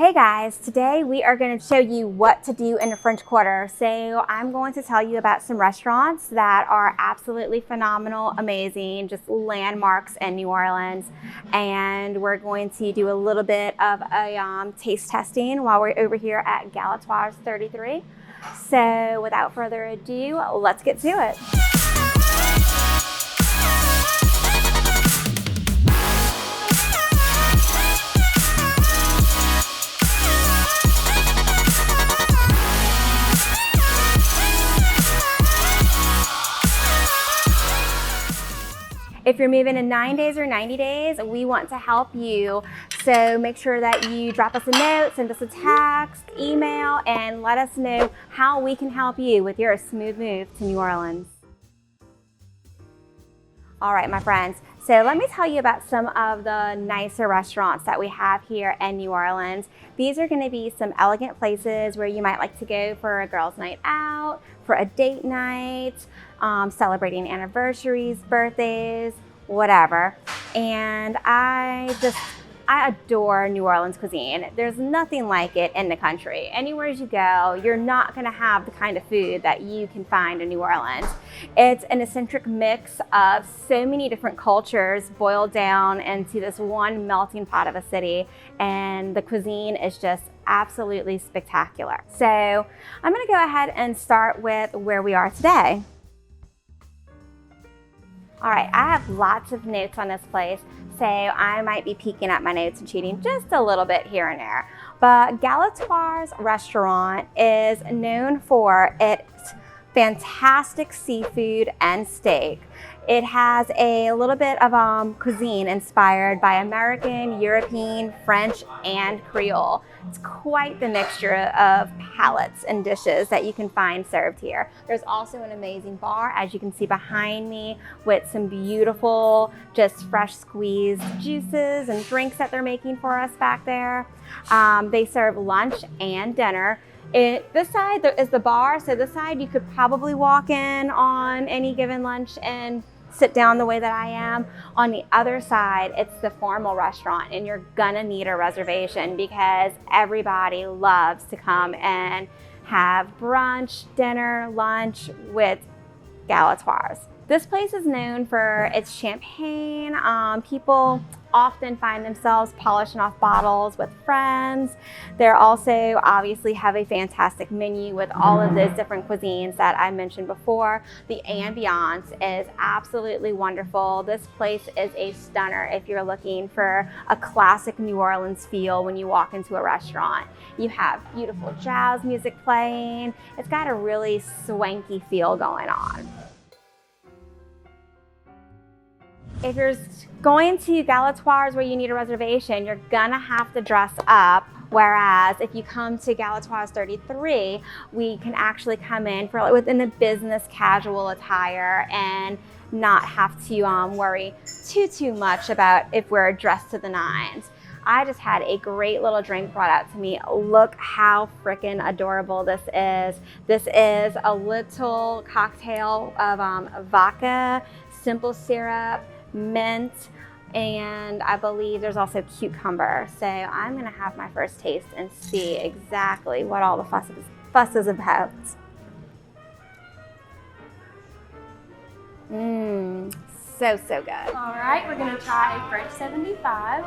Hey guys, today we are going to show you what to do in the French Quarter. So I'm going to tell you about some restaurants that are absolutely phenomenal, amazing, just landmarks in New Orleans. And we're going to do a little bit of a taste testing while we're over here at Galatoire 33. So without further ado, let's get to it. If you're moving in 9 days or 90 days, we want to help you. So make sure that you drop us a note, send us a text, email, and let us know how we can help you with your smooth move to New Orleans. All right, my friends. So let me tell you about some of the nicer restaurants that we have here in New Orleans. These are going to be some elegant places where you might like to go for a girls' night out, for a date night, celebrating anniversaries, birthdays, whatever. And I adore New Orleans cuisine. There's nothing like it in the country. Anywhere you go, you're not gonna have the kind of food that you can find in New Orleans. It's an eccentric mix of so many different cultures boiled down into this one melting pot of a city, and the cuisine is just absolutely spectacular. So I'm gonna go ahead and start with where we are today. All right, I have lots of notes on this place, so I might be peeking at my notes and cheating just a little bit here and there. But Galatoure's restaurant is known for its fantastic seafood and steak. It has a little bit of cuisine inspired by American, European, French, and Creole. It's quite the mixture of palates and dishes that you can find served here. There's also an amazing bar, as you can see behind me, with some beautiful, just fresh squeezed juices and drinks that they're making for us back there. They serve lunch and dinner. This side is the bar, so this side you could probably walk in on any given lunch and sit down the way that I am. On the other side, it's the formal restaurant, and you're gonna need a reservation because everybody loves to come and have brunch, dinner, lunch with Galatoires. This place is known for its champagne. People often find themselves polishing off bottles with friends. They also obviously have a fantastic menu with all of those different cuisines that I mentioned before. The ambiance is absolutely wonderful. This place is a stunner if you're looking for a classic New Orleans feel when you walk into a restaurant. You have beautiful jazz music playing. It's got a really swanky feel going on. If you're going to Galatoure's where you need a reservation, you're gonna have to dress up. Whereas if you come to Galatoire 33, we can actually come in for within a business casual attire and not have to worry too much about if we're dressed to the nines. I just had a great little drink brought out to me. Look how freaking adorable this is. This is a little cocktail of vodka, simple syrup, mint, and I believe there's also cucumber. So I'm gonna have my first taste and see exactly what all the fuss is about. So good. All right, we're gonna try a French 75.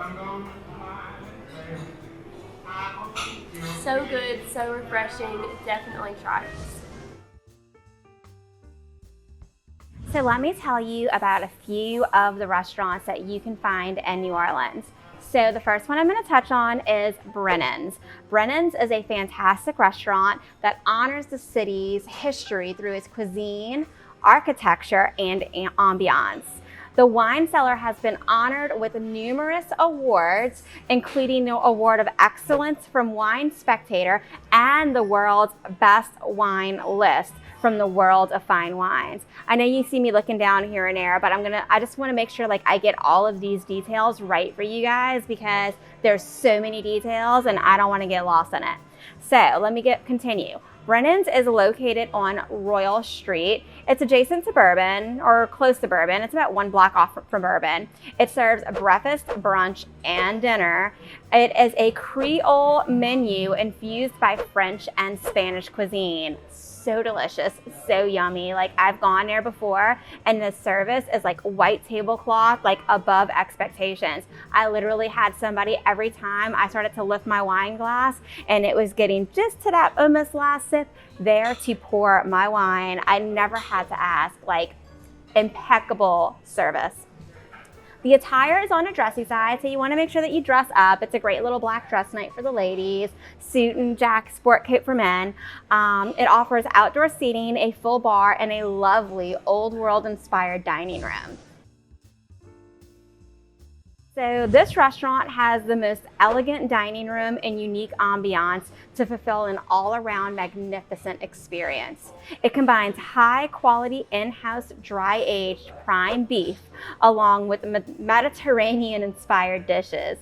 So good, so refreshing, definitely try this. So let me tell you about a few of the restaurants that you can find in New Orleans. So the first one I'm going to touch on is Brennan's. Brennan's is a fantastic restaurant that honors the city's history through its cuisine, architecture, and ambiance. The wine cellar has been honored with numerous awards, including the Award of Excellence from Wine Spectator and the World's Best Wine List from the World of Fine Wines. I know you see me looking down here and there, but I just want to make sure I get all of these details right for you guys because there's so many details and I don't want to get lost in it. So let me continue. Brennan's is located on Royal Street. It's adjacent to Bourbon, or close to Bourbon. It's about 1 block off from Bourbon. It serves breakfast, brunch, and dinner. It is a Creole menu infused by French and Spanish cuisine. So delicious, so yummy. Like, I've gone there before, and the service is like white tablecloth, like above expectations. I literally had somebody every time I started to lift my wine glass and it was getting just to that almost last sip there to pour my wine. I never had to ask. Like, impeccable service. The attire is on a dressy side, so you want to make sure that you dress up. It's a great little black dress night for the ladies, suit and jacket, sport coat for men. It offers outdoor seating, a full bar, and a lovely old world inspired dining room. So this restaurant has the most elegant dining room and unique ambiance to fulfill an all-around magnificent experience. It combines high-quality in-house dry-aged prime beef along with Mediterranean-inspired dishes.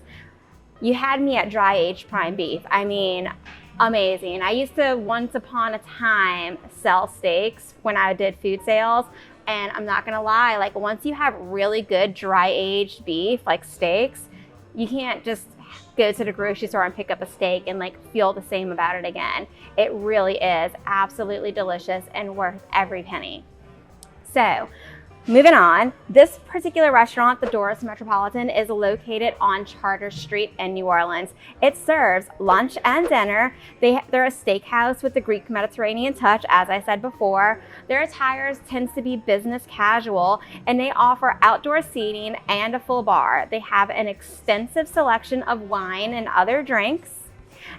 You had me at dry-aged prime beef. I mean, amazing. I used to once upon a time sell steaks when I did food sales. And I'm not gonna lie, like, once you have really good dry aged beef, like steaks, you can't just go to the grocery store and pick up a steak and like feel the same about it again. It really is absolutely delicious and worth every penny. So, moving on, this particular restaurant, the Doris Metropolitan, is located on Charter Street in New Orleans. It serves lunch and dinner. They're a steakhouse with the Greek Mediterranean touch, as I said before. Their attire tends to be business casual, and they offer outdoor seating and a full bar. They have an extensive selection of wine and other drinks,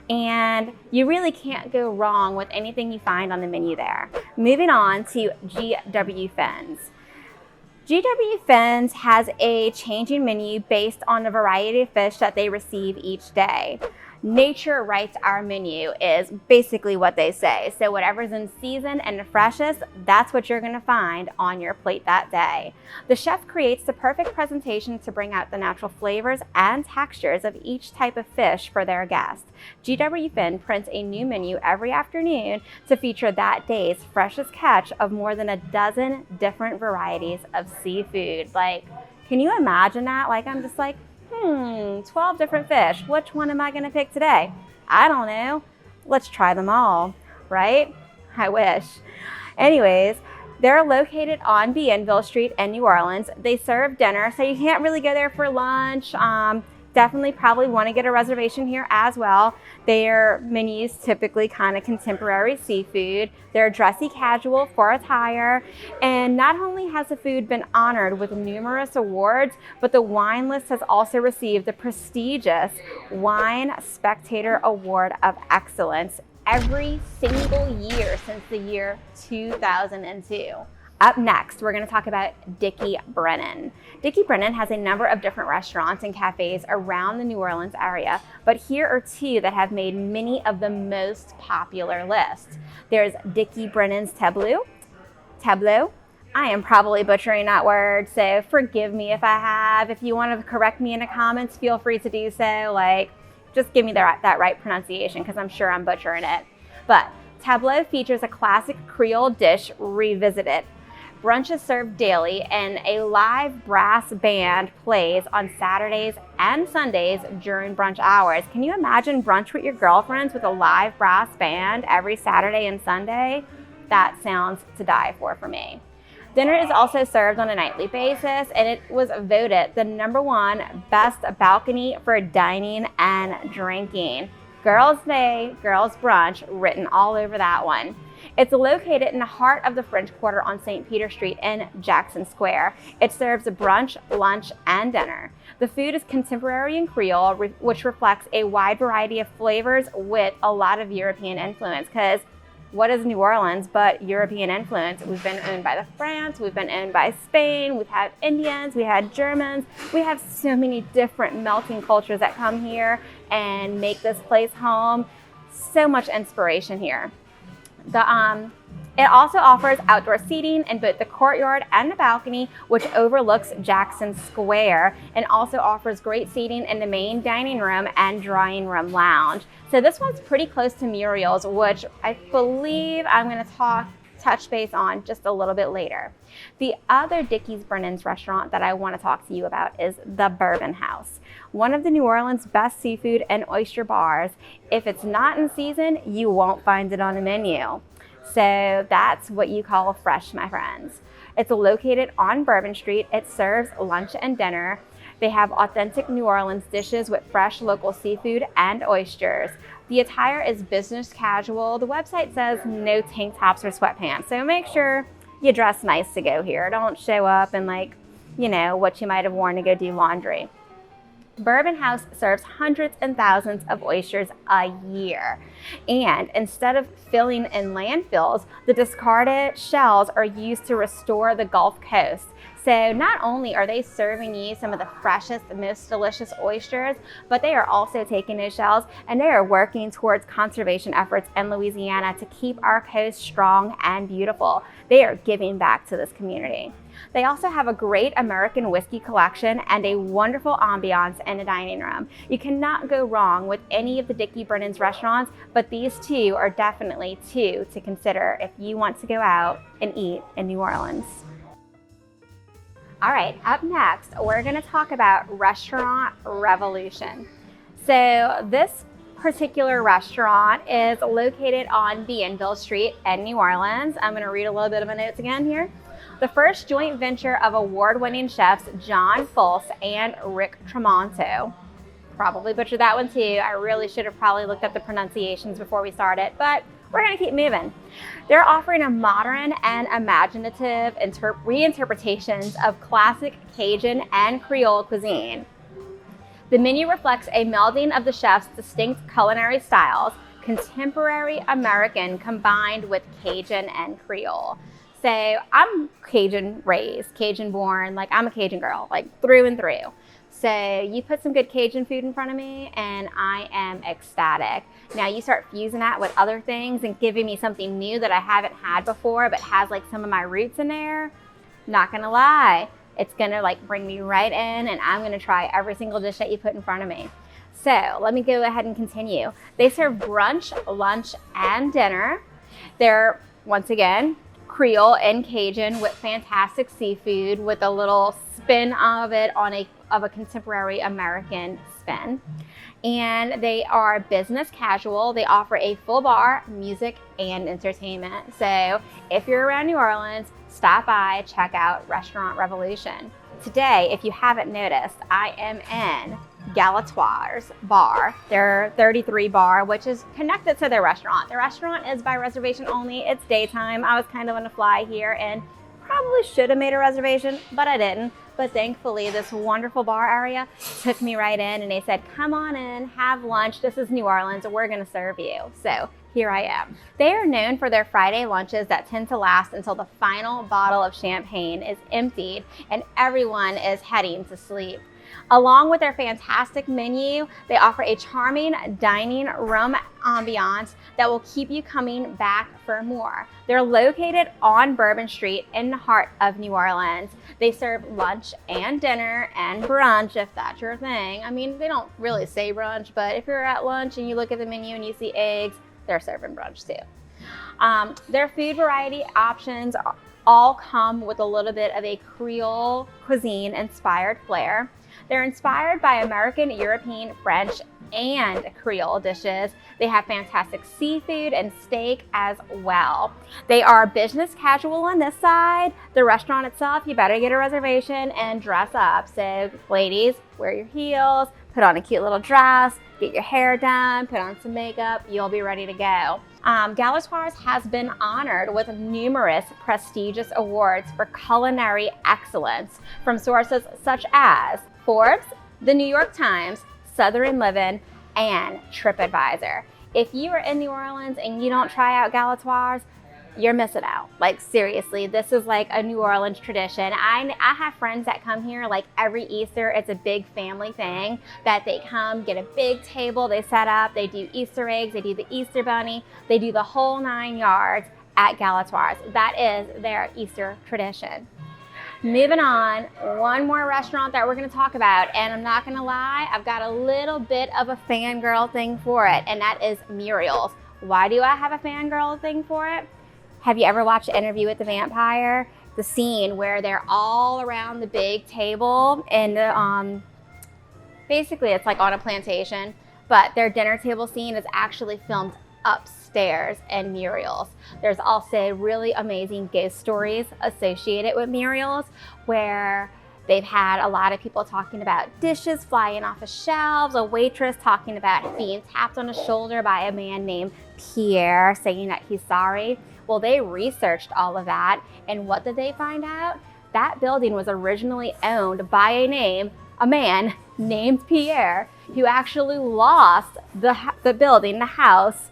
and you really can't go wrong with anything you find on the menu there. Moving on to GW Finn's. GW Finn's has a changing menu based on the variety of fish that they receive each day. Nature writes our menu is basically what they say. So whatever's in season and the freshest, that's what you're gonna find on your plate that day. The chef creates the perfect presentation to bring out the natural flavors and textures of each type of fish for their guests. GW Finn prints a new menu every afternoon to feature that day's freshest catch of more than a dozen different varieties of seafood. Like, can you imagine that? Like, I'm just like, 12 different fish. Which one am I gonna pick today? I don't know. Let's try them all, right? I wish. Anyways, they're located on Bienville Street in New Orleans. They serve dinner, so you can't really go there for lunch. Definitely probably want to get a reservation here as well. Their menus typically kind of contemporary seafood. They're dressy casual for attire. And not only has the food been honored with numerous awards, but the wine list has also received the prestigious Wine Spectator Award of Excellence every single year since the year 2002. Up next, we're going to talk about Dickie Brennan. Dickie Brennan has a number of different restaurants and cafes around the New Orleans area, but here are two that have made many of the most popular lists. There's Dickie Brennan's Tableau. I am probably butchering that word, so forgive me if I have. If you want to correct me in the comments, feel free to do so. Like, just give me that right pronunciation, because I'm sure I'm butchering it. But Tableau features a classic Creole dish revisited. Brunch is served daily, and a live brass band plays on Saturdays and Sundays during brunch hours. Can you imagine brunch with your girlfriends with a live brass band every Saturday and Sunday? That sounds to die for me. Dinner is also served on a nightly basis, and it was voted the #1 best balcony for dining and drinking. Girls Day, Girls Brunch, written all over that one. It's located in the heart of the French Quarter on St. Peter Street in Jackson Square. It serves a brunch, lunch, and dinner. The food is contemporary and Creole, which reflects a wide variety of flavors with a lot of European influence, because what is New Orleans but European influence? We've been owned by the France, we've been owned by Spain, we've had Indians, we had Germans. We have so many different melting cultures that come here and make this place home. So much inspiration here. It also offers outdoor seating in both the courtyard and the balcony, which overlooks Jackson Square, and also offers great seating in the main dining room and drawing room lounge. So this one's pretty close to Muriel's, which I believe I'm going to touch base on just a little bit later. The other Dickie's Brennan's restaurant that I want to talk to you about is the Bourbon House, one of the New Orleans best seafood and oyster bars. If it's not in season, you won't find it on the menu. So that's what you call fresh, my friends. It's located on Bourbon Street. It serves lunch and dinner. They have authentic New Orleans dishes with fresh local seafood and oysters. The attire is business casual. The website says no tank tops or sweatpants. So make sure you dress nice to go here. Don't show up in what you might have worn to go do laundry. Bourbon House serves hundreds and thousands of oysters a year. And instead of filling in landfills, the discarded shells are used to restore the Gulf Coast. So not only are they serving you some of the freshest, most delicious oysters, but they are also taking those shells and they are working towards conservation efforts in Louisiana to keep our coast strong and beautiful. They are giving back to this community. They also have a great American whiskey collection and a wonderful ambiance in the dining room. You cannot go wrong with any of the Dickie Brennan's restaurants, but these two are definitely two to consider if you want to go out and eat in New Orleans. All right, up next, we're gonna talk about Restaurant Revolution. So this particular restaurant is located on Bienville Street in New Orleans. I'm gonna read a little bit of my notes again here. The first joint venture of award-winning chefs John Fulse and Rick Tremonto. Probably butchered that one too. I really should have probably looked up the pronunciations before we started, but we're gonna keep moving. They're offering a modern and imaginative reinterpretations of classic Cajun and Creole cuisine. The menu reflects a melding of the chef's distinct culinary styles, contemporary American combined with Cajun and Creole. So I'm Cajun raised, Cajun born, I'm a Cajun girl, through and through. So you put some good Cajun food in front of me and I am ecstatic. Now you start fusing that with other things and giving me something new that I haven't had before but has some of my roots in there. Not gonna lie, it's gonna bring me right in and I'm gonna try every single dish that you put in front of me. So let me go ahead and continue. They serve brunch, lunch, and dinner. They're, once again, Creole and Cajun with fantastic seafood with a little spin of it of a contemporary American spin. And they are business casual. They offer a full bar, music, and entertainment. So if you're around New Orleans, stop by, check out Restaurant Revolution. Today, if you haven't noticed, I am in Galatoire's bar, their 33 bar, which is connected to their restaurant. The restaurant is by reservation only. It's daytime. I was kind of on the fly here and probably should have made a reservation, but I didn't. But thankfully, this wonderful bar area took me right in and they said, come on in, have lunch. This is New Orleans, we're gonna serve you. So here I am. They are known for their Friday lunches that tend to last until the final bottle of champagne is emptied and everyone is heading to sleep. Along with their fantastic menu, they offer a charming dining room ambiance that will keep you coming back for more. They're located on Bourbon Street in the heart of New Orleans. They serve lunch and dinner and brunch if that's your thing. I mean, they don't really say brunch, but if you're at lunch and you look at the menu and you see eggs, they're serving brunch too. Their food variety options all come with a little bit of a Creole cuisine inspired flair. They're inspired by American, European, French, and Creole dishes. They have fantastic seafood and steak as well. They are business casual on this side. The restaurant itself, you better get a reservation and dress up. So ladies, wear your heels, put on a cute little dress, get your hair done, put on some makeup, you'll be ready to go. Galatoire's has been honored with numerous prestigious awards for culinary excellence from sources such as Forbes, the New York Times, Southern Living, and TripAdvisor. If you are in New Orleans and you don't try out Galatoire's, you're missing out. Seriously, this is a New Orleans tradition. I have friends that come here every Easter. It's a big family thing that they come, get a big table, they set up, they do Easter eggs, they do the Easter bunny, they do the whole 9 yards. at Galatoire's. That is their Easter tradition. Moving on, one more restaurant that we're gonna talk about, and I'm not gonna lie, I've got a little bit of a fangirl thing for it, and that is Muriel's. Why do I have a fangirl thing for it? Have you ever watched Interview with the Vampire? The scene where they're all around the big table, and basically it's like on a plantation, but their dinner table scene is actually filmed upstairs in Muriel's. There's also really amazing ghost stories associated with Muriel's, where they've had a lot of people talking about dishes flying off of shelves, a waitress talking about being tapped on the shoulder by a man named Pierre saying that he's sorry. Well, they researched all of that, and what did they find out? That building was originally owned by a man named Pierre, who actually lost the building, the house,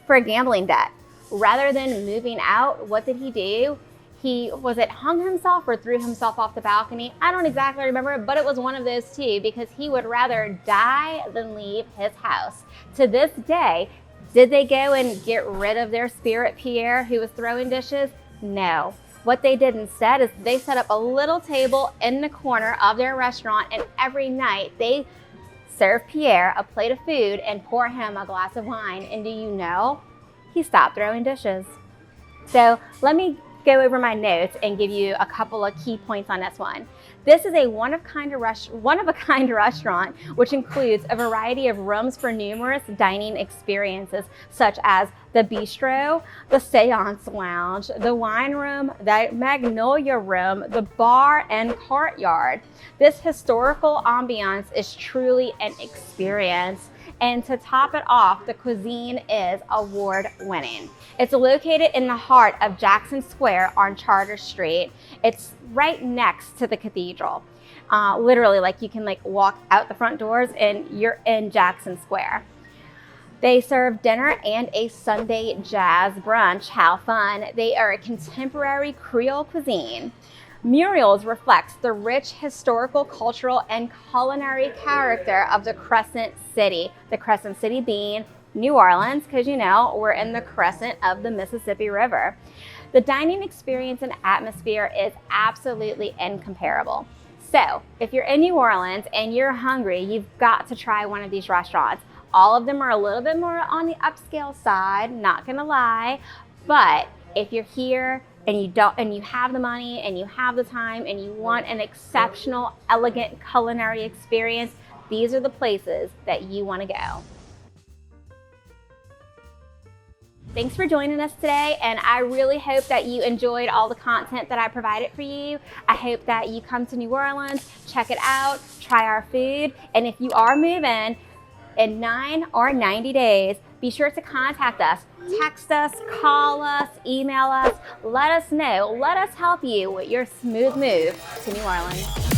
for a gambling debt. Rather than moving out, what did he do? He hung himself or threw himself off the balcony? I don't exactly remember, but it was one of those two, because he would rather die than leave his house. To this day, did they go and get rid of their spirit Pierre who was throwing dishes? No. What they did instead is they set up a little table in the corner of their restaurant, and every night they serve Pierre a plate of food and pour him a glass of wine. And do you know, he stopped throwing dishes. So let me go over my notes and give you a couple of key points on this one. This is a one-of-a-kind restaurant, which includes a variety of rooms for numerous dining experiences, such as the bistro, the seance lounge, the wine room, the magnolia room, the bar, and courtyard. This historical ambiance is truly an experience. And to top it off, the cuisine is award-winning. It's located in the heart of Jackson Square on Charter Street. It's right next to the cathedral. Literally, like you can walk out the front doors and you're in Jackson Square. They serve dinner and a Sunday jazz brunch. How fun. They are a contemporary Creole cuisine. Muriel's reflects the rich historical, cultural, and culinary character of the Crescent City. The Crescent City being New Orleans, because you know, we're in the crescent of the Mississippi River. The dining experience and atmosphere is absolutely incomparable. So if you're in New Orleans and you're hungry, you've got to try one of these restaurants. All of them are a little bit more on the upscale side, not gonna lie, but if you're here and you have the money and you have the time and you want an exceptional, elegant culinary experience, these are the places that you want to go. Thanks for joining us today, and I really hope that you enjoyed all the content that I provided for you. I hope that you come to New Orleans, check it out, try our food, and if you are moving in 9 or 90 days, be sure to contact us. Text us, call us, email us, let us know. Let us help you with your smooth move to New Orleans.